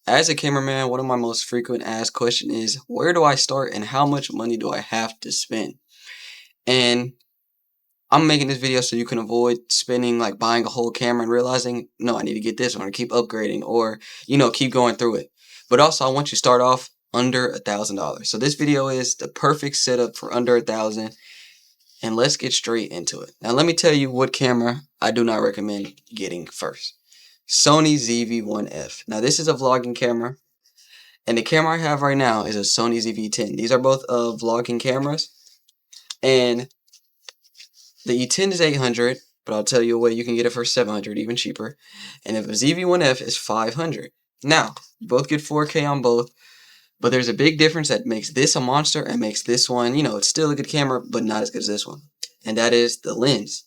As a cameraman, one of my most frequent asked question is, where do I start and how much money do I have to spend? And I'm making this video so you can avoid spending, like, buying a whole camera and realizing, no, I need to get this one, or keep upgrading, or, keep going through it. But also, I want you to start off under $1,000. So this video is the perfect setup for under 1,000, and let's get straight into it. Now, let me tell you what camera I do not recommend getting first. Sony ZV-1F. Now, this is a vlogging camera. And the camera I have right now is a Sony ZV-10. These are both vlogging cameras. And the E10 is 800, but I'll tell you a way you can get it for 700, even cheaper. And if a ZV-1F is 500. Now, you both get 4K on both, but there's a big difference that makes this a monster and makes this one, it's still a good camera, but not as good as this one. And that is the lens.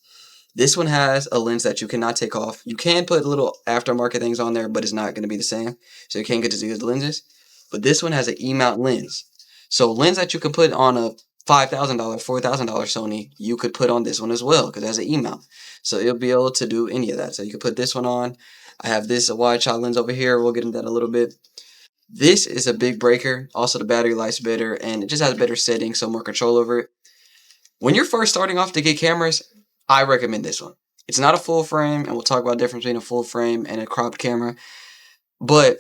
This one has a lens that you cannot take off. You can put little aftermarket things on there, but it's not going to be the same. So you can't get to use the lenses. But this one has an E-mount lens. So a lens that you can put on a $5,000, $4,000 Sony, you could put on this one as well because it has an E-mount. So you'll be able to do any of that. So you can put this one on. I have this, a wide shot lens over here. We'll get into that a little bit. This is a big breaker. Also, the battery life's better, and it just has better settings, so more control over it. When you're first starting off to get cameras, I recommend this one. It's not a full frame, and we'll talk about the difference between a full frame and a cropped camera. But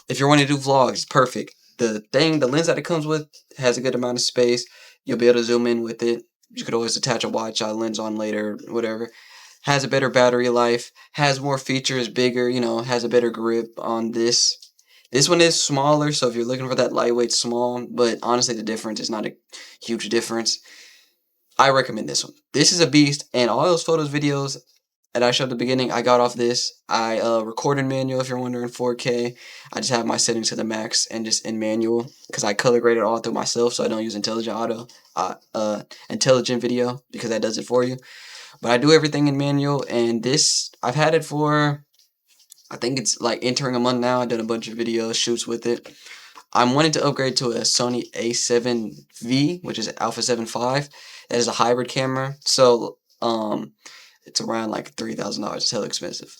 if you're wanting to do vlogs, it's perfect. The lens that it comes with has a good amount of space. You'll be able to zoom in with it. You could always attach a wide shot lens on later, whatever. Has a better battery life. Has more features, bigger, has a better grip on this. This one is smaller, so if you're looking for that lightweight small, but honestly the difference is not a huge difference. I recommend this one. This is a beast, and all those photos, videos that I showed at the beginning, I got off this. I record in manual, if you're wondering, 4K. I just have my settings to the max and just in manual because I color grade it all through myself, so I don't use intelligent video because that does it for you. But I do everything in manual, and this, I've had it for, I think it's like entering a month now. I've done a bunch of videos, shoots with it. I'm wanting to upgrade to a Sony A7V, which is Alpha 7 V. That is a hybrid camera. So, it's around like $3,000. It's hella expensive.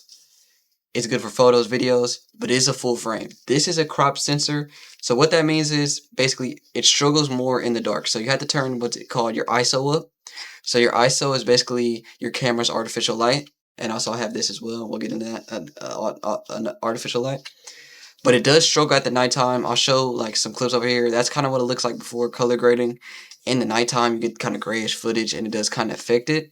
It's good for photos, videos, but it is a full frame. This is a crop sensor. So what that means is basically it struggles more in the dark. So you have to turn what's called your ISO up. So your ISO is basically your camera's artificial light. And also I have this as well. We'll get into that, an artificial light. But it does struggle at the nighttime. I'll show like some clips over here. That's kind of what it looks like before color grading. In the nighttime, you get kind of grayish footage, and it does kind of affect it.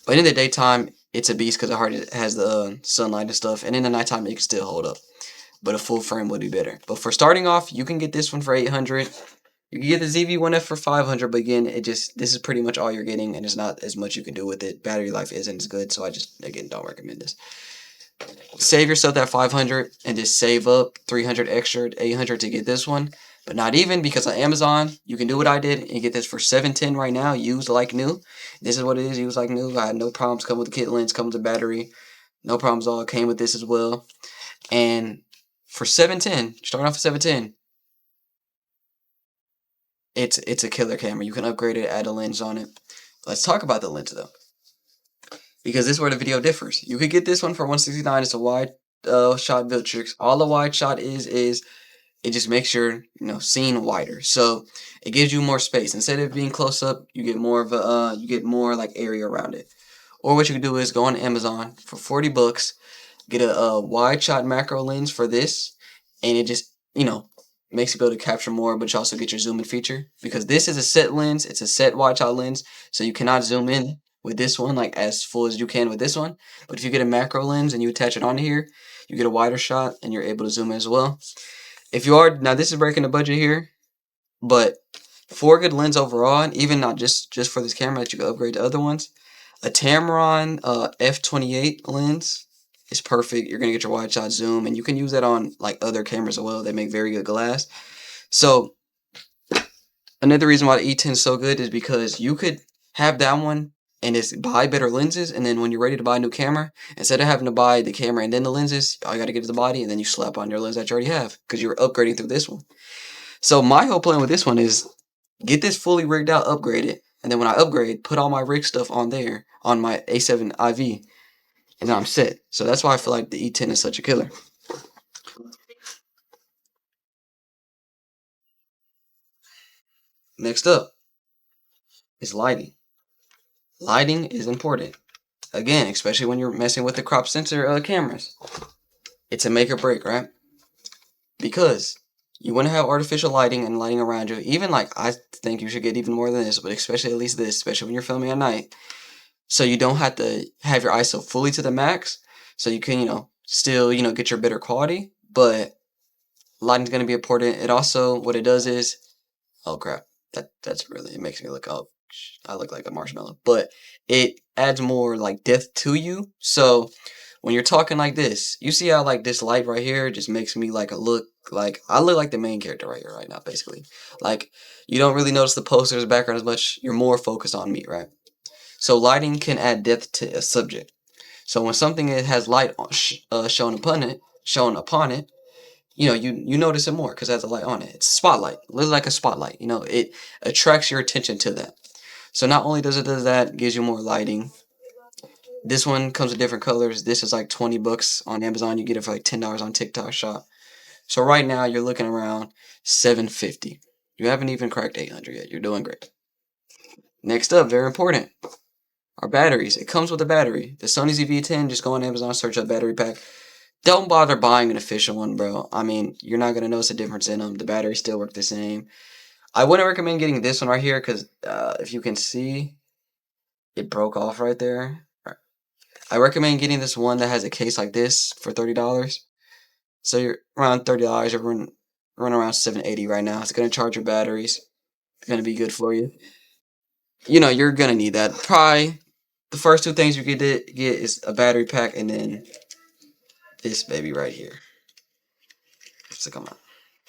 But in the daytime, it's a beast because it has the sunlight and stuff. And in the nighttime, it can still hold up. But a full frame would be better. But for starting off, you can get this one for 800. You can get the ZV-1F for 500. But again, this is pretty much all you're getting, and there's not as much you can do with it. Battery life isn't as good, so I just, again, don't recommend this. Save yourself that 500 and just save up 300 extra, 800 to get this one. But not even, because on Amazon, you can do what I did and get this for $710 right now, used like new. This is what it is, used like new. I had no problems. Come with the kit lens, come with the battery. No problems at all. Came with this as well. And for $710, starting off at $710, it's a killer camera. You can upgrade it, add a lens on it. Let's talk about the lens though, because this is where the video differs. You could get this one for $169. It's a wide shot Viltrix. All the wide shot is it just makes your scene wider, so it gives you more space. Instead of being close up, you get more of a you get more like area around it. Or what you can do is go on Amazon for $40, get a wide shot macro lens for this, and it just makes you be able to capture more, but you also get your zoom in feature, because this is a set lens. It's a set wide shot lens, so you cannot zoom in with this one like as full as you can with this one. But if you get a macro lens and you attach it onto here, you get a wider shot and you're able to zoom in as well. If you are, now this is breaking the budget here, but for a good lens overall, and even not just for this camera that you can upgrade to other ones, a Tamron f/28 lens is perfect. You're going to get your wide shot zoom, and you can use that on like other cameras as well. They make very good glass. So another reason why the E10 is so good is because you could have that one and just buy better lenses, and then when you're ready to buy a new camera, instead of having to buy the camera and then the lenses, all you got to get is the body, and then you slap on your lens that you already have because you're upgrading through this one. So my whole plan with this one is get this fully rigged out, upgrade it, and then when I upgrade, put all my rig stuff on there on my A7 IV, and then I'm set. So that's why I feel like the E10 is such a killer. Next up is lighting. Lighting is important. Again, especially when you're messing with the crop sensor cameras. It's a make or break, right? Because you want to have artificial lighting and lighting around you. Even like, I think you should get even more than this, but especially at least this, especially when you're filming at night. So you don't have to have your ISO fully to the max. So you can, still, get your better quality. But lighting's going to be important. It also, what it does is, oh crap, that's really, it makes me look, oh, I look like a marshmallow. But it adds more like depth to you. So when you're talking like this, you see how like this light right here just makes me like I look like the main character right here right now, basically. Like, you don't really notice the posters background as much. You're more focused on me, right? So lighting can add depth to a subject. So when something has light shown upon it, you notice it more because it has a light on it. It's a spotlight, literally like a spotlight. It attracts your attention to that. So not only does it do that, gives you more lighting. This one comes with different colors. This is like $20 on Amazon. You get it for like $10 on TikTok Shop. So right now you're looking around $750. You haven't even cracked 800 yet. You're doing great. Next up, very important, are batteries. It comes with a battery. The Sony ZV-10, just go on Amazon, search a battery pack. Don't bother buying an official one, bro. I mean, you're not going to notice a difference in them. The batteries still work the same. I wouldn't recommend getting this one right here because if you can see, it broke off right there. I recommend getting this one that has a case like this for $30. So you're around $30. You're running around $780 right now. It's going to charge your batteries. It's going to be good for you. You're going to need that. Probably the first two things you could get is a battery pack and then this baby right here. So come on.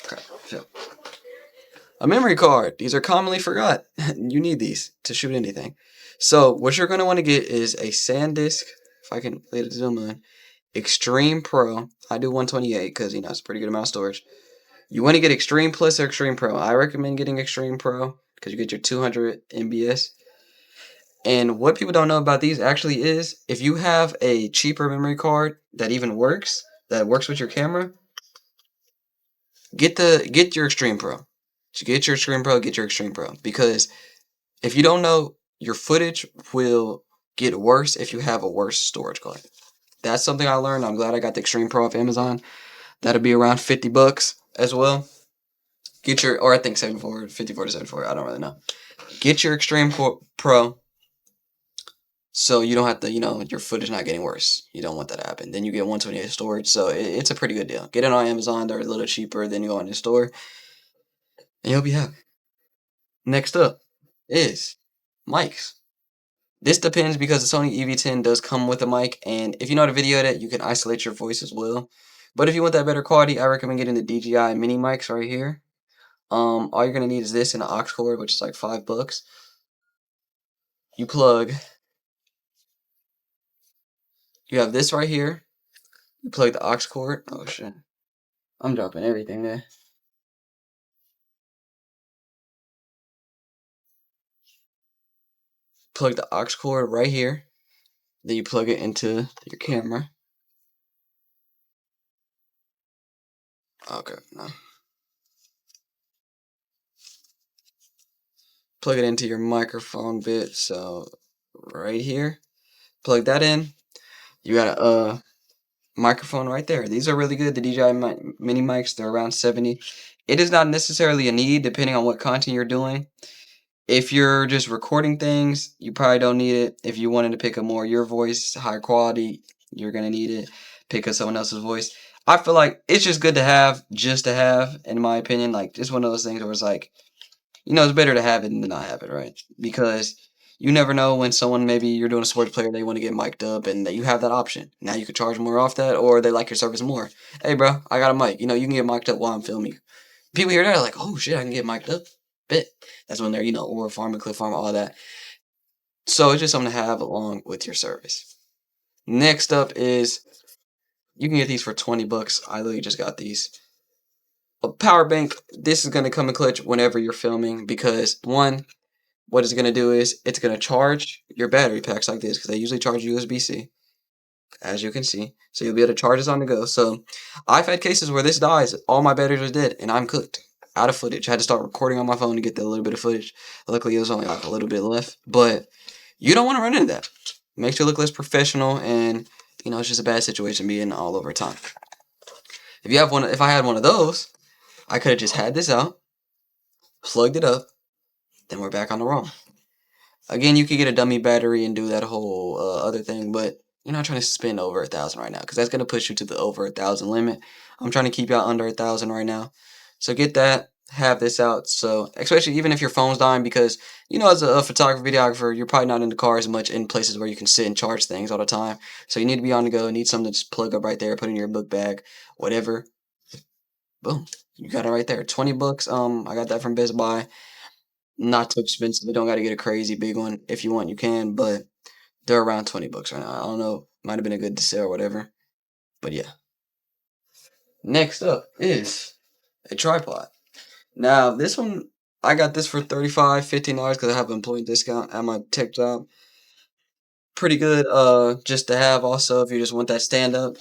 Crap. So, a memory card. These are commonly forgot. You need these to shoot anything. So what you're going to want to get is a SanDisk. If I can let it zoom in. Extreme Pro. I do 128 because, it's a pretty good amount of storage. You want to get Extreme Plus or Extreme Pro. I recommend getting Extreme Pro because you get your 200 MBS. And what people don't know about these actually is if you have a cheaper memory card that even works, that works with your camera, get your Extreme Pro. So get your Extreme Pro, get your Extreme Pro. Because if you don't know, your footage will get worse if you have a worse storage card. That's something I learned. I'm glad I got the Extreme Pro off Amazon. That'll be around $50 as well. Or I think 54 to 74. I don't really know. Get your Extreme Pro. So you don't have to, your footage not getting worse. You don't want that to happen. Then you get 128 storage. So it's a pretty good deal. Get it on Amazon. They're a little cheaper than you go in the store. And you'll be happy. Next up is mics. This depends because the Sony EV-10 does come with a mic. And if you know how to video edit, you can isolate your voice as well. But if you want that better quality, I recommend getting the DJI mini mics right here. All you're going to need is this and an aux cord, which is like $5. You have this right here. You plug the aux cord. Oh shit. I'm dropping everything there. Plug the aux cord right here. Then you plug it into your camera. Okay, no. Plug it into your microphone bit. So right here. Plug that in. You got a microphone right there. These are really good. The DJI mini mics, they're around $70. It is not necessarily a need depending on what content you're doing. If you're just recording things, you probably don't need it. If you wanted to pick up more your voice, higher quality, you're going to need it. Pick up someone else's voice. I feel like it's just good to have, in my opinion. Like, it's one of those things where it's like, it's better to have it than to not have it, right? Because you never know when someone, maybe you're doing a sports player, they want to get mic'd up, and you have that option. Now you could charge more off that, or they like your service more. Hey, bro, I got a mic. You can get mic'd up while I'm filming. People hear that, are like, oh, shit, I can get mic'd up. Bet. That's when they're, Aura Pharma, Cliff Pharma, all that. So it's just something to have along with your service. Next up is, you can get these for $20. I literally just got these. A power bank, this is going to come in clutch whenever you're filming because, one, what it's going to do is it's going to charge your battery packs like this because they usually charge USB-C, as you can see. So you'll be able to charge this on the go. So I've had cases where this dies, all my batteries are dead, and I'm cooked. out of footage. I had to start recording on my phone to get the little bit of footage. Luckily, it was only like a little bit left, but you don't want to run into that. Makes you look less professional, and you know, it's just a bad situation being all over time. If I had one of those, I could have just had this out, plugged it up, then we're back on the roll. Again, you could get a dummy battery and do that whole other thing, but you're not trying to spend over 1,000 right now, because that's gonna push you to the over 1,000 limit. I'm trying to keep y'all under 1,000 right now, so get that. Have this out. So especially even if your phone's dying, because you know, as a photographer, videographer, you're probably not in the car as much in places where you can sit and charge things all the time. So you need to be on the go. Need something to just plug up right there, put in your book bag, whatever. Boom, you got it right there. 20 bucks. I got that from Best Buy. Not too expensive. You don't got to get a crazy big one. If you want, you can, but they're around 20 bucks right now. I don't know. Might have been a good sale or whatever. But yeah. Next up is a tripod. Now, this one, I got this for $35, $15 because I have an employee discount at my tech job. Pretty good just to have also if you just want that stand up.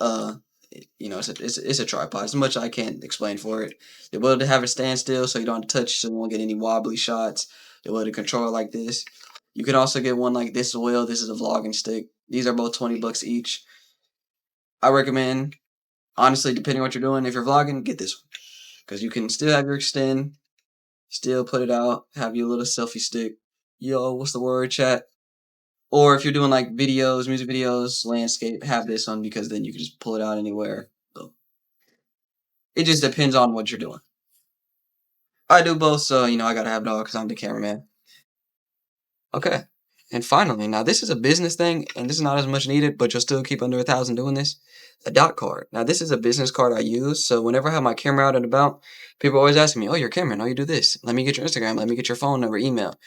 You know, it's a tripod. As much as I can't explain for it. You're able to have it stand still so you don't have to touch, so you won't get any wobbly shots. You're able to control it like this. You can also get one like this as well. This is a vlogging stick. These are both 20 bucks each. I recommend, honestly, depending on what you're doing, if you're vlogging, get this one. Because you can still have your extend, still put it out, have your little selfie stick. Yo, what's the word, chat? Or if you're doing like videos, music videos, landscape, have this one because then you can just pull it out anywhere. So it just depends on what you're doing. I do both, so you know I gotta have it all because I'm the cameraman. Okay. And finally, now this is a business thing, and this is not as much needed, but you'll still keep under 1,000 doing this. A dot card. Now this is a business card I use, so whenever I have my camera out and about, people always ask me, "Oh, you're a cameraman? Oh, you do this? Let me get your Instagram. Let me get your phone number, email."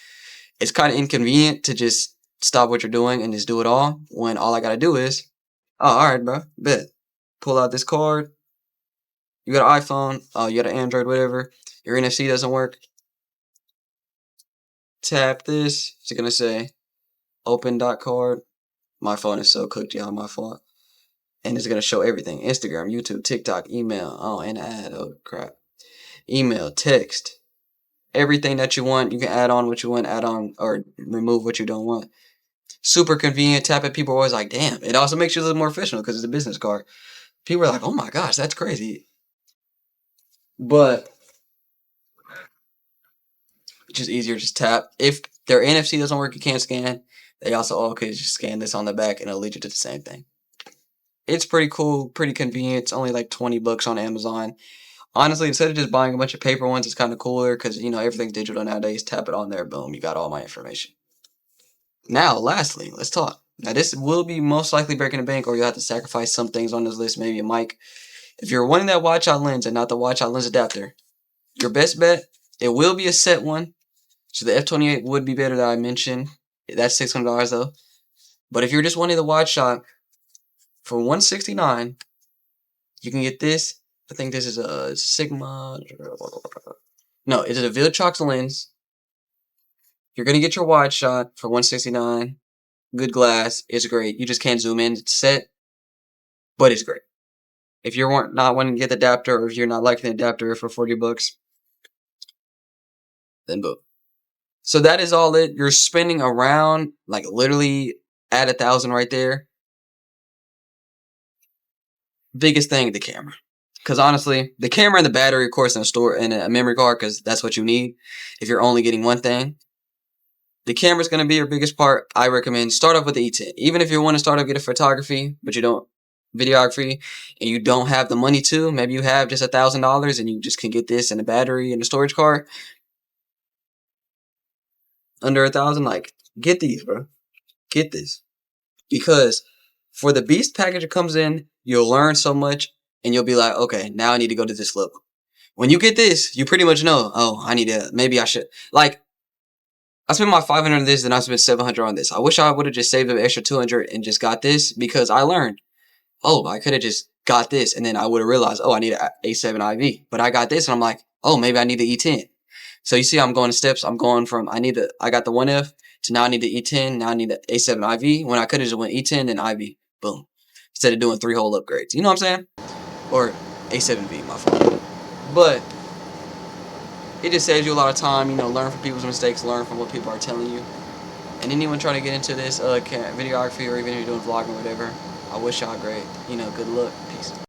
It's kind of inconvenient to just stop what you're doing and just do it all when all I gotta do is, "Oh, all right, bro, bet." Pull out this card. You got an iPhone. Oh, you got an Android, whatever. Your NFC doesn't work. Tap this. It's gonna say open dot card. My phone is so cooked, y'all. My fault. And it's gonna show everything: Instagram, YouTube, TikTok, email. Oh, and ad. Oh crap. Email, text, everything that you want. You can add on what you want, add on or remove what you don't want. Super convenient. Tap it. People are always like, "Damn!" It also makes you a little more professional because it's a business card. People are like, "Oh my gosh, that's crazy." But it's just easier. Just tap. If their NFC doesn't work, you can't scan. They also okay just scan this on the back and it'll lead you to the same thing. It's pretty cool, pretty convenient. It's only like 20 bucks on Amazon. Honestly, instead of just buying a bunch of paper ones, it's kind of cooler because, you know, everything's digital nowadays. Tap it on there, boom, you got all my information. Now, lastly, let's talk. Now, this will be most likely breaking the bank, or you'll have to sacrifice some things on this list, maybe a mic. If you're wanting that watch-out lens and not the watch-out lens adapter, your best bet, it will be a set one. So the F28 would be better that I mentioned. That's $600 though. But if you're just wanting the watch-out for $169, you can get this. I think this is a Sigma. No, it's a Viltrox lens. You're gonna get your wide shot for $169. Good glass. It's great. You just can't zoom in. It's set, but it's great. If you're not wanting to get the adapter, or if you're not liking the adapter for 40 bucks, then boom. So that is all it. You're spending around like literally at 1,000 right there. Biggest thing, the camera. Because honestly, the camera and the battery, of course, and a memory card, because that's what you need if you're only getting one thing. The camera's going to be your biggest part. I recommend start off with the E10. Even if you want to start off get a photography, but you don't videography, and you don't have the money to, maybe you have just $1,000 and you just can get this and a battery and a storage card. Under 1,000, like get these, bro. Get this, because for the beast package it comes in, you'll learn so much, and you'll be like, okay, now I need to go to this level. When you get this, you pretty much know, oh, I need to, maybe I should, like, I spent my $500 on this, and I spent $700 on this. I wish I would have just saved an extra $200 and just got this, because I learned, oh, I could have just got this, and then I would have realized, oh, I need an A7 IV. But I got this, and I'm like, oh, maybe I need the E10. So you see, I'm going in steps. I'm going from I got the 1F to now I need the E10. Now I need the A7 IV. When I could have just went E10 then IV. Boom. Instead of doing 3 whole upgrades. You know what I'm saying? Or A7V, my fault. But it just saves you a lot of time. You know, learn from people's mistakes, learn from what people are telling you. And anyone trying to get into this videography or even if you're doing vlogging or whatever, I wish y'all great. You know, good luck. Peace.